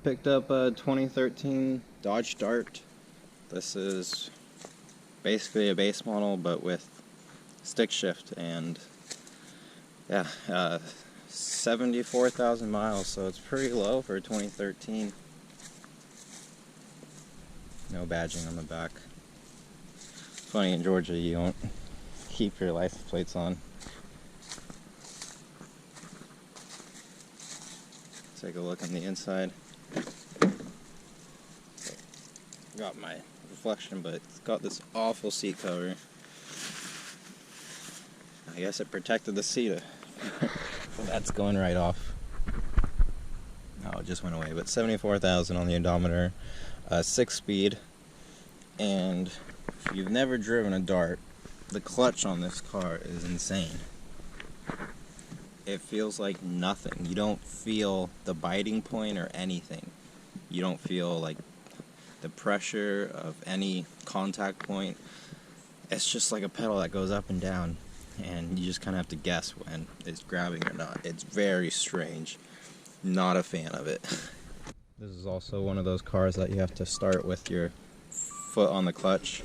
Picked up a 2013 Dodge Dart. This is basically a base model but with stick shift, and yeah, 74,000 miles, so it's pretty low for 2013. No badging on the back. Funny, in Georgia you don't keep your license plates on. Take a look on the inside. Got my reflection, but it's got this awful seat cover. I guess it protected the seat. Well, that's going right off. Oh, it just went away. But 74,000 on the odometer, 6-speed, and if you've never driven a Dart, the clutch on this car is insane. It feels like nothing. You don't feel the biting point or anything. You don't feel like the pressure of any contact point. It's just like a pedal that goes up and down, and you just kind of have to guess when it's grabbing or not. It's very strange. Not a fan of it. This is also one of those cars that you have to start with your foot on the clutch.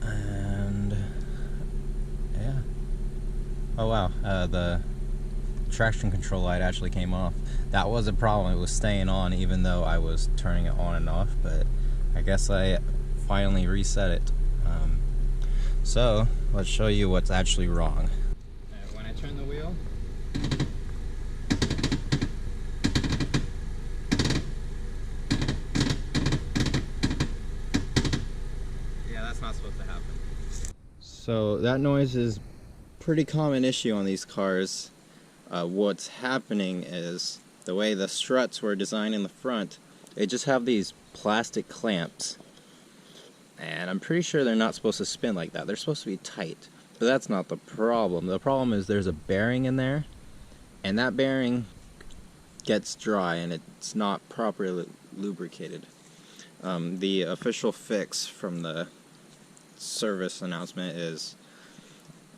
And yeah. Oh wow, the traction control light actually came off. That was a problem. It was staying on even though I was turning it on and off, but I guess I finally reset it. So let's show you what's actually wrong. When I turn the wheel, yeah, that's not supposed to happen. So that noise is pretty common issue on these cars. What's happening is the way the struts were designed in the front, they just have these plastic clamps, and I'm pretty sure they're not supposed to spin like that. They're supposed to be tight, but that's not the problem. The problem is there's a bearing in there, and that bearing gets dry and it's not properly lubricated. The official fix from the service announcement is,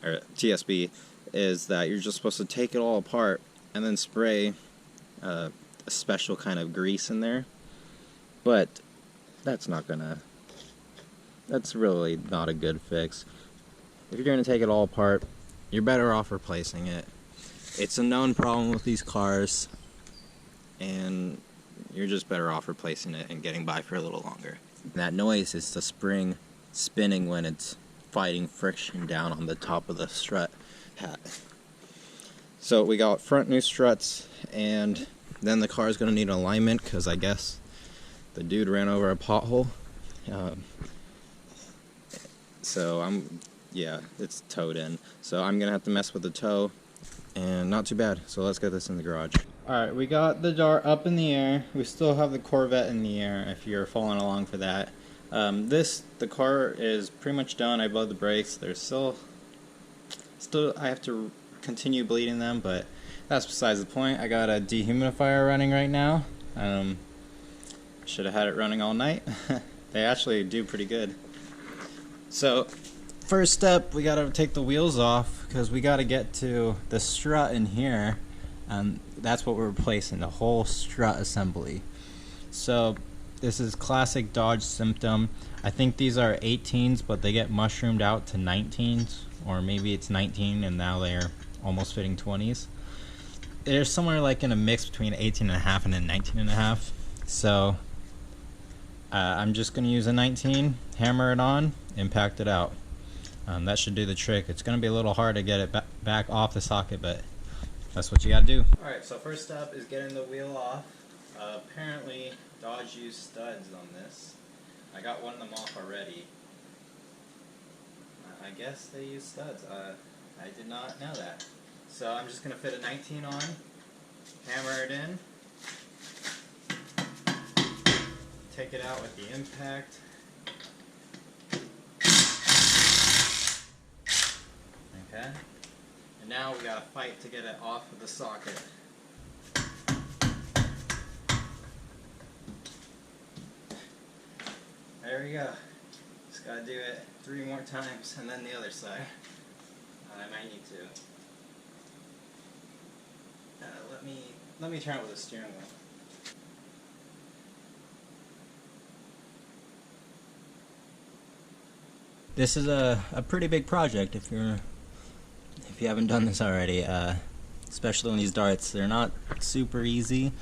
or TSB, is that you're just supposed to take it all apart and then spray a special kind of grease in there. But that's really not a good fix. If you're going to take it all apart, you're better off replacing it. It's a known problem with these cars, and you're just better off replacing it and getting by for a little longer. That noise is the spring spinning when it's fighting friction down on the top of the strut hat. So we got front new struts, and then the car is going to need alignment because I guess the dude ran over a pothole. So yeah, it's towed in. So I'm going to have to mess with the tow, and not too bad. So let's get this in the garage. Alright, we got the Dart up in the air. We still have the Corvette in the air if you're following along for that. The car is pretty much done. I blowed the brakes. There's still I have to continue bleeding them, but that's besides the point. I got a dehumidifier running right now. Should have had it running all night. They actually do pretty good. So first step, we gotta take the wheels off because we gotta get to the strut in here, and that's what we're replacing, the whole strut assembly. So this is classic Dodge symptom. I think these are 18s, but they get mushroomed out to 19s, or maybe it's 19 and now they're almost fitting 20s. They're somewhere like in a mix between 18.5 and a 19.5. So I'm just going to use a 19, hammer it on, impact it out. That should do the trick. It's going to be a little hard to get it back off the socket, but that's what you got to do. Alright, so first step is getting the wheel off. Apparently Dodge used studs on this. I got one of them off already. I guess they use studs. I did not know that. So I'm just going to fit a 19 on, hammer it in, take it out with the impact. Okay. And now we gotta fight to get it off of the socket. There we go. Just gotta do it 3 more times, and then the other side. I might need to. let me try it with the steering wheel. This is a pretty big project if you haven't done this already, especially on these darts. They're not super easy.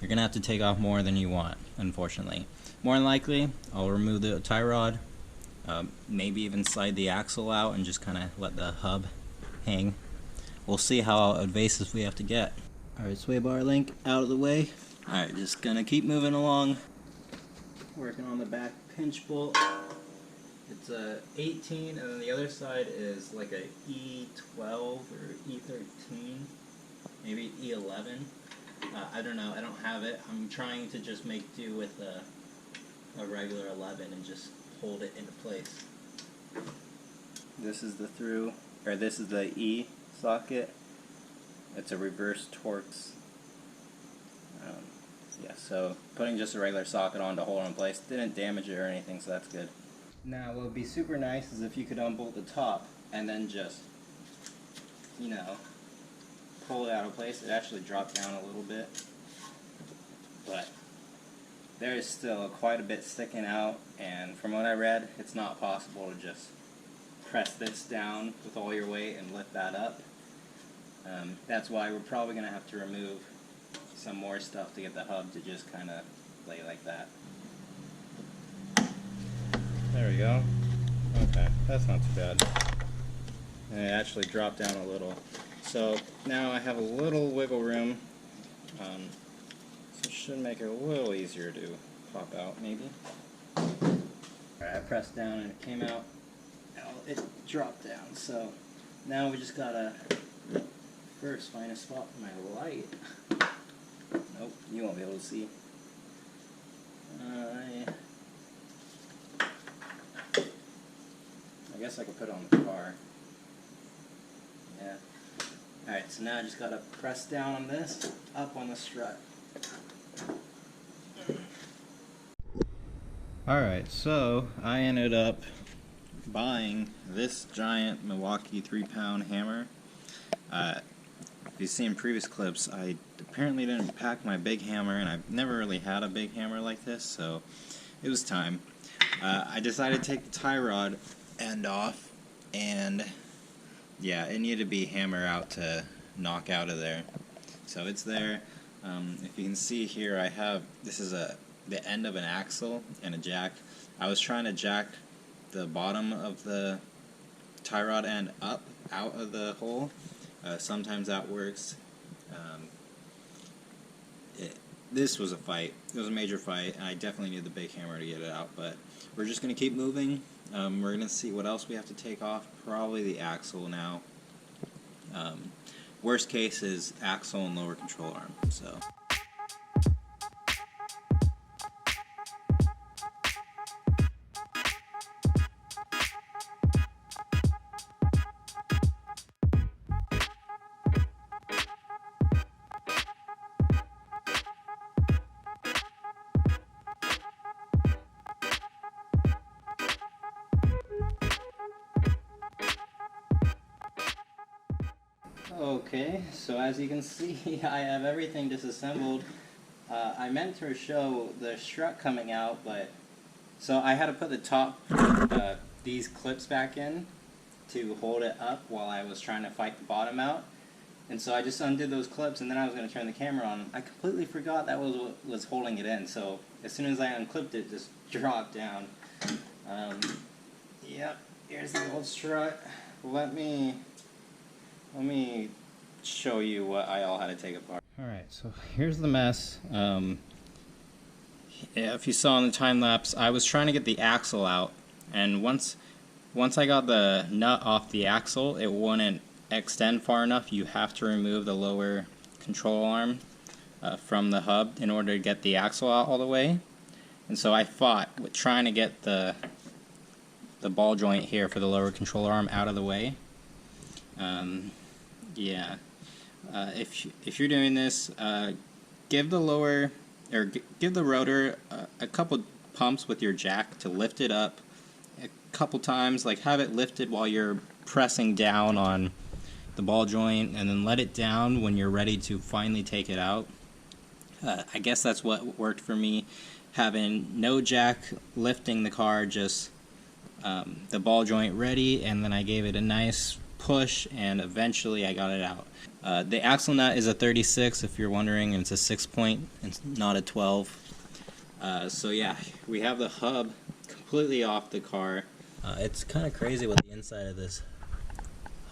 You're gonna have to take off more than you want, unfortunately. More than likely, I'll remove the tie rod, maybe even slide the axle out and just kind of let the hub hang. We'll see how invasive we have to get. Alright, sway bar link out of the way. Alright, just gonna keep moving along. Working on the back pinch bolt. It's a 18, and then the other side is like a E12 or E13, maybe E11. I don't know, I don't have it. I'm trying to just make do with a regular 11 and just hold it into place. This is the this is the E socket. It's a reverse Torx. Yeah, so putting just a regular socket on to hold it in place didn't damage it or anything, so that's good. Now, what would be super nice is if you could unbolt the top and then just, you know, pull it out of place. It actually dropped down a little bit, but there is still quite a bit sticking out, and from what I read, it's not possible to just press this down with all your weight and lift that up. That's why we're probably going to have to remove some more stuff to get the hub to just kind of lay like that. There we go. Okay, that's not too bad. And it actually dropped down a little. So now I have a little wiggle room. So it should make it a little easier to pop out, maybe. Alright, I pressed down and it came out. It dropped down. So now we just gotta first find a spot for my light. Nope, you won't be able to see. I guess I could put it on the car. Yeah. Alright, so now I just gotta press down on this, up on the strut. Alright, so I ended up buying this giant Milwaukee 3-pound hammer. If you've seen previous clips, I apparently didn't pack my big hammer, and I've never really had a big hammer like this, so it was time. I decided to take the tie rod end off, and yeah, it needed to be hammer out to knock out of there. So it's there. If you can see here, I have, this is the end of an axle and a jack. I was trying to jack the bottom of the tie rod end up out of the hole. Sometimes that works. This was a fight. It was a major fight, and I definitely need the big hammer to get it out, but we're just going to keep moving. We're going to see what else we have to take off. Probably the axle now. Worst case is axle and lower control arm. So. Okay, so as you can see, I have everything disassembled. I meant to show the strut coming out, but so I had to put the top, these clips back in to hold it up while I was trying to fight the bottom out. And so I just undid those clips, and then I was going to turn the camera on. I completely forgot that was what was holding it in, so as soon as I unclipped it, it just dropped down. Yep, here's the old strut. Let me show you what I all had to take apart. Alright, so here's the mess. If you saw in the time lapse, I was trying to get the axle out, and once I got the nut off the axle, it wouldn't extend far enough. You have to remove the lower control arm from the hub in order to get the axle out all the way. And so I fought with trying to get the ball joint here for the lower control arm out of the way. Yeah, if you're doing this, give the rotor a couple pumps with your jack to lift it up a couple times. Like, have it lifted while you're pressing down on the ball joint and then let it down when you're ready to finally take it out. I guess that's what worked for me, having no jack lifting the car, just the ball joint ready, and then I gave it a nice push and eventually I got it out. The axle nut is a 36 if you're wondering, and it's a 6-point and not a 12. So yeah, we have the hub completely off the car. It's kind of crazy what the inside of this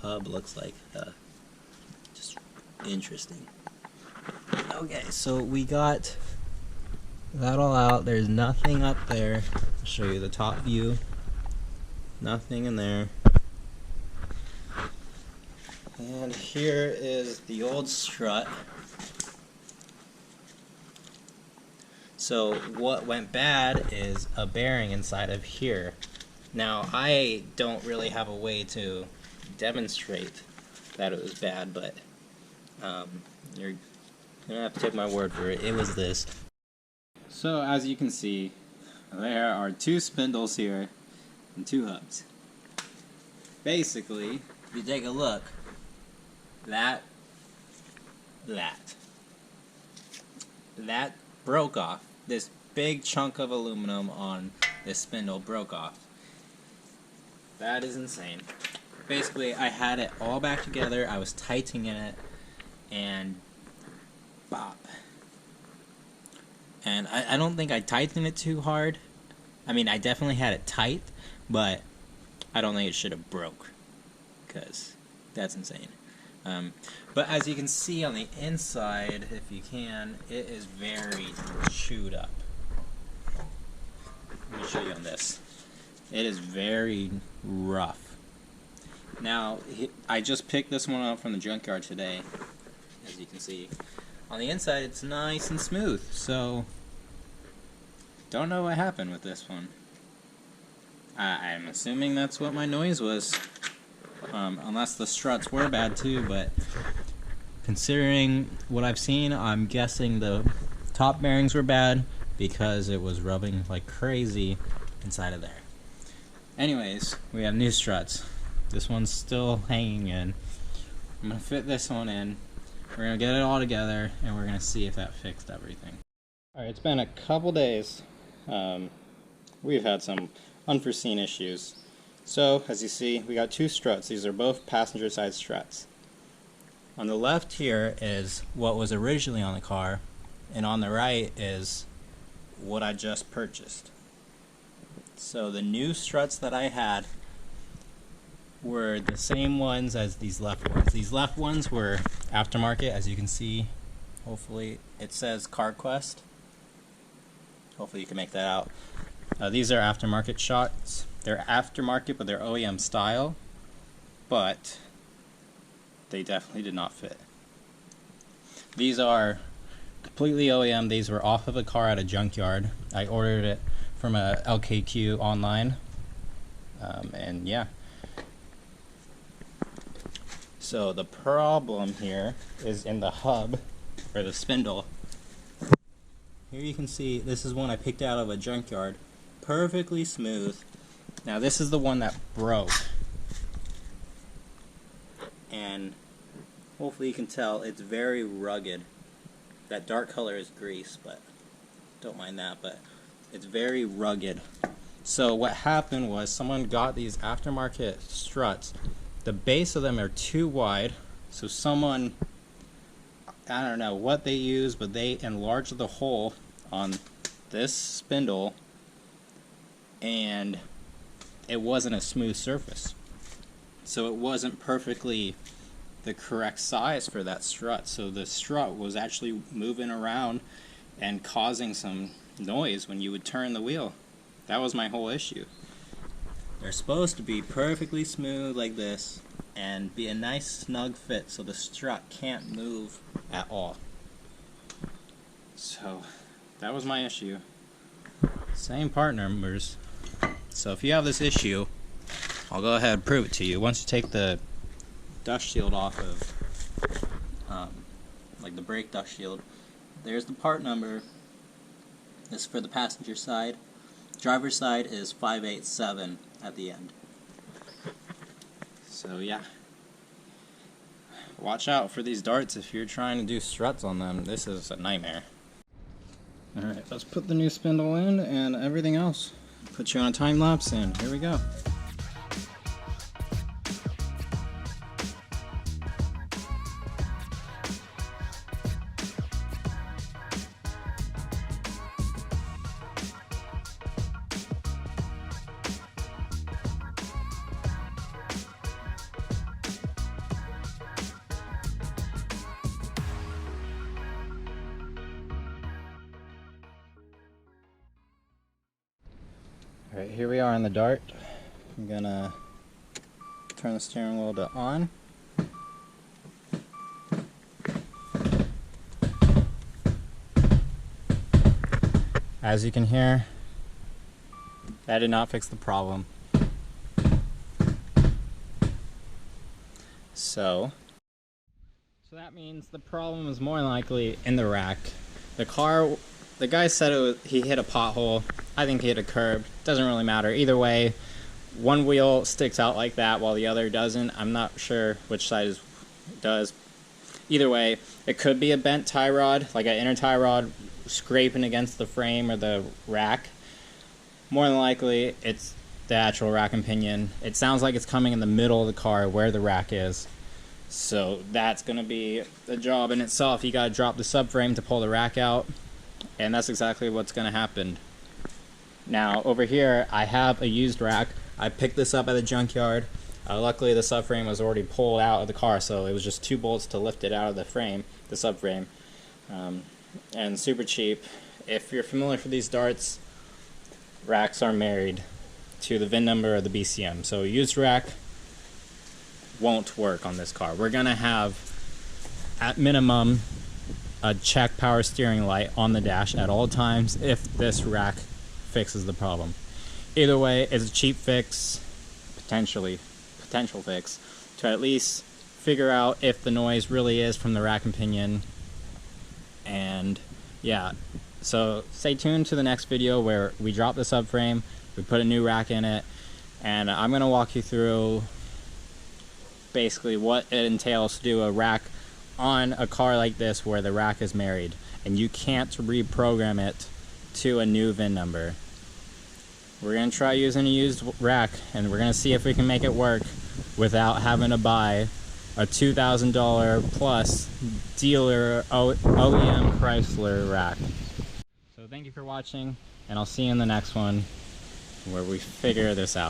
hub looks like. Just interesting. Okay, so we got that all out. There's nothing up there. I'll show you the top view. Nothing in there. And here is the old strut. So what went bad is a bearing inside of here. Now I don't really have a way to demonstrate that it was bad, but you're gonna have to take my word for it. It was this. So as you can see, there are 2 spindles here and 2 hubs. Basically, if you take a look, that broke off. This big chunk of aluminum on this spindle broke off. That is insane. Basically, I had it all back together. I was tightening it, and bop. And I don't think I tightened it too hard. I mean, I definitely had it tight, but I don't think it should have broke, because that's insane. But as you can see on the inside, if you can, it is very chewed up. Let me show you on this. It is very rough. Now, I just picked this one up from the junkyard today, as you can see. On the inside, it's nice and smooth, so don't know what happened with this one. I'm assuming that's what my noise was. Unless the struts were bad too, but considering what I've seen, I'm guessing the top bearings were bad because it was rubbing like crazy inside of there. Anyways, we have new struts. This one's still hanging in. I'm going to fit this one in. We're going to get it all together and we're going to see if that fixed everything. Alright, it's been a couple days. We've had some unforeseen issues. So, as you see, we got 2 struts. These are both passenger side struts. On the left here is what was originally on the car, and on the right is what I just purchased. So the new struts that I had were the same ones as these left ones. These left ones were aftermarket, as you can see. Hopefully it says carquest. Hopefully you can make that out. These are aftermarket shots. They're aftermarket, but they're OEM style, but they definitely did not fit. These are completely OEM. These were off of a car at a junkyard. I ordered it from a LKQ online, and yeah. So the problem here is in the hub, or the spindle. Here you can see, this is one I picked out of a junkyard. Perfectly smooth. Now this is the one that broke, and hopefully you can tell it's very rugged. That dark color is grease, but don't mind that, but it's very rugged. So what happened was someone got these aftermarket struts. The base of them are too wide, so someone, I don't know what they used, but they enlarged the hole on this spindle, and it wasn't a smooth surface. So it wasn't perfectly the correct size for that strut. So the strut was actually moving around and causing some noise when you would turn the wheel. That was my whole issue. They're supposed to be perfectly smooth like this and be a nice snug fit so the strut can't move at all. So that was my issue. Same part numbers. So if you have this issue, I'll go ahead and prove it to you. Once you take the dust shield off of, like the brake dust shield, there's the part number. This is for the passenger side. Driver's side is 587 at the end. So yeah, watch out for these darts if you're trying to do struts on them. This is a nightmare. Alright, let's put the new spindle in and everything else. Put you on a time lapse and here we go. Alright, here we are on the dart. I'm gonna turn the steering wheel to on. As you can hear, that did not fix the problem. So that means the problem is more than likely in the rack. The guy said he hit a pothole. I think he hit a curb. Doesn't really matter. Either way, one wheel sticks out like that while the other doesn't. I'm not sure which side does. Either way, it could be a bent tie rod, like an inner tie rod scraping against the frame or the rack. More than likely, it's the actual rack and pinion. It sounds like it's coming in the middle of the car where the rack is. So that's going to be the job in itself. You got to drop the subframe to pull the rack out. And that's exactly what's going to happen. Now, over here, I have a used rack. I picked this up at the junkyard. Luckily, the subframe was already pulled out of the car, so it was just 2 bolts to lift it out of the frame, the subframe. And super cheap. If you're familiar with these darts, racks are married to the VIN number or the BCM. So a used rack won't work on this car. We're going to have, at minimum, a check power steering light on the dash at all times if this rack fixes the problem. Either way, it's a cheap fix, potential fix, to at least figure out if the noise really is from the rack and pinion. And yeah, so stay tuned to the next video where we drop the subframe, we put a new rack in it, and I'm going to walk you through basically what it entails to do a rack on a car like this where the rack is married and you can't reprogram it to a new VIN number. We're going to try using a used rack and we're going to see if we can make it work without having to buy a $2,000 plus dealer OEM Chrysler rack. So thank you for watching, and I'll see you in the next one where we figure this out.